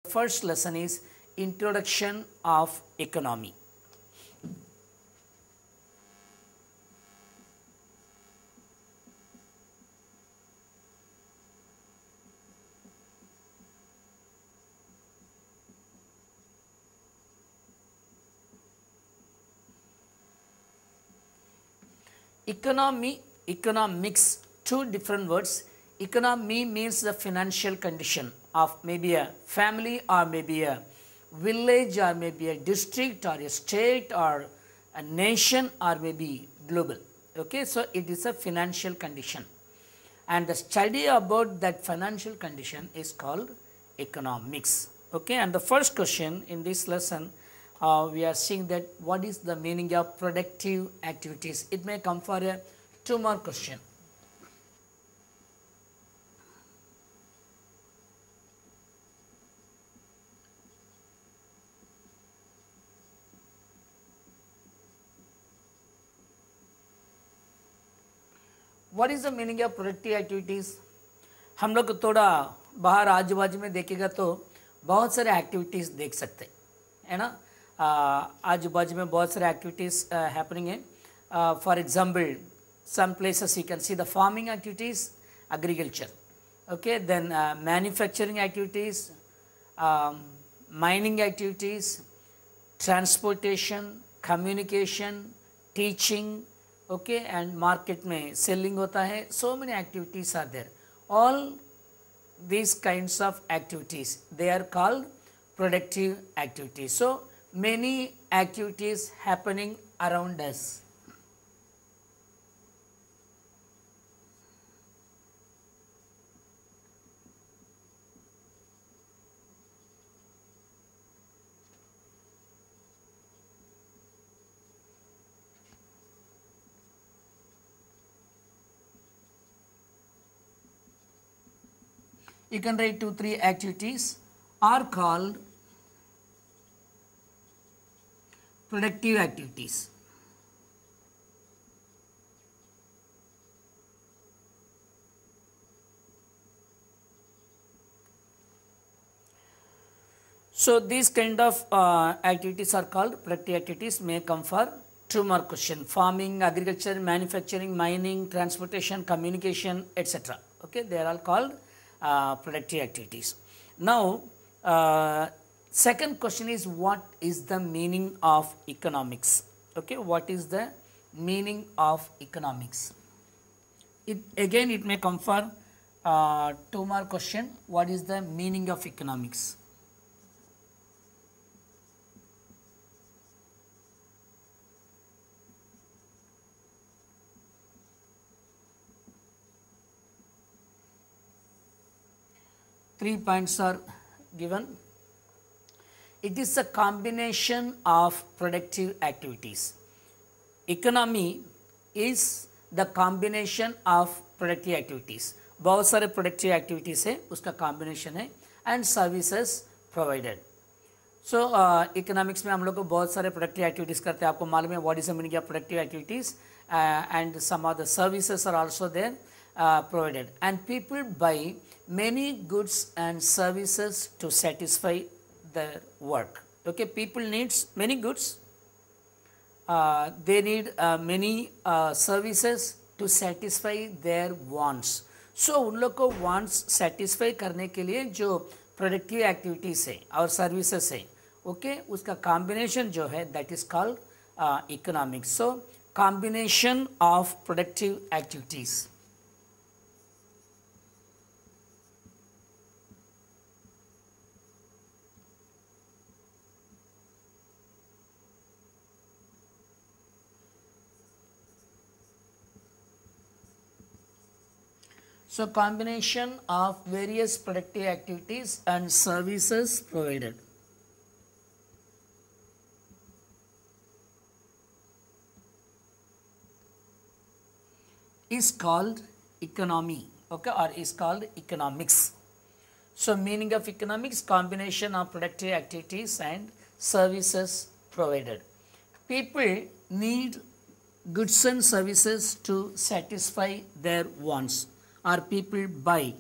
First lesson is Introduction of Economy. Economy, economics, two different words. Economy means the financial condition of maybe a family or maybe a village or maybe a district or a state or a nation or maybe global. Okay, so it is a financial condition, and the study about that financial condition is called economics. Okay, and the first question in this lesson, we are seeing that what is the meaning of productive activities. It may come for a 2 more question. What is the meaning of productive activities? हम लोग थोड़ा बाहर आजू बाजू में देखेगा तो बहुत सारे एक्टिविटीज़ देख सकते हैं, है ना. आजू बाजू में बहुत सारे एक्टिविटीज़ हैपनिंग है. For example some places you can see the farming activities, agriculture, okay, then manufacturing activities, mining activities, transportation, communication, teaching, okay, and market में selling होता है. So many activities are there. All these kinds of activities, they are called productive activities. So many activities happening around us. You can write 2-3 activities are called productive activities. So these kind of activities are called productive activities. May come for 2 more question. Farming, agriculture, manufacturing, mining, transportation, communication, etc. Okay, they are all called productive activities. Now, second question is, what is the meaning of economics? Okay, what is the meaning of economics? It may come for 2 more question. What is the meaning of economics? Three points are given. It is a combination of productive activities. Economy is the combination of productive activities. बहुत सारे productive activities है, उसका combination है, and services provided. So economics में हम लोग को बहुत सारे productive activities करते हैं. आपको मालूम है what is the meaning of productive activities, and some of the services are also there provided, and people buy many goods and services to satisfy their work. Okay, people needs many goods, they need many services to satisfy their wants. So उन लोग को wants satisfy करने के लिए जो productive activities है और services है, okay, उसका combination जो है that is called economics. So combination of productive activities. So combination of various productive activities and services provided. Is called economy, okay, or is called economics. So meaning of economics, combination of productive activities and services provided. People need goods and services to satisfy their wants, or people buy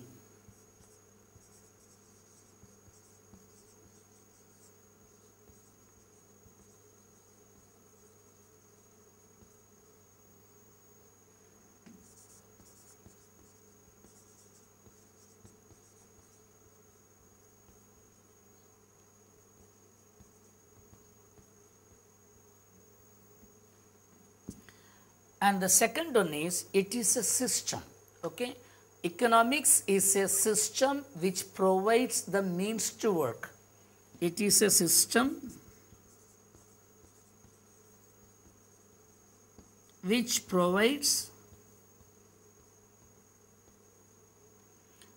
And the second one is, it is a system. Okay, economics is a system which provides the means to work. It is a system which provides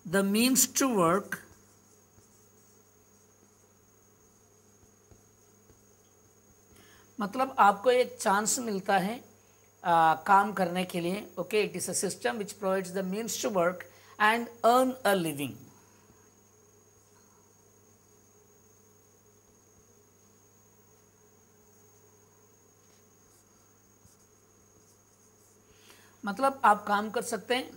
the means to work मतलब आपको एक chance मिलता है काम करने के लिए. Okay, it is a system which provides the means to work and earn a living. मतलब आप काम कर सकते हैं.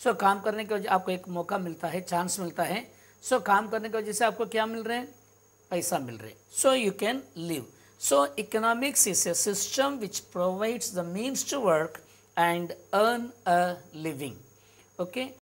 सो काम करने की वजह आपको एक मौका मिलता है, चांस मिलता है. सो काम करने की वजह से आपको क्या मिल रहे हैं? पैसा मिल रहे हैं. So you can live. So economics is a system which provides the means to work and earn a living. Okay.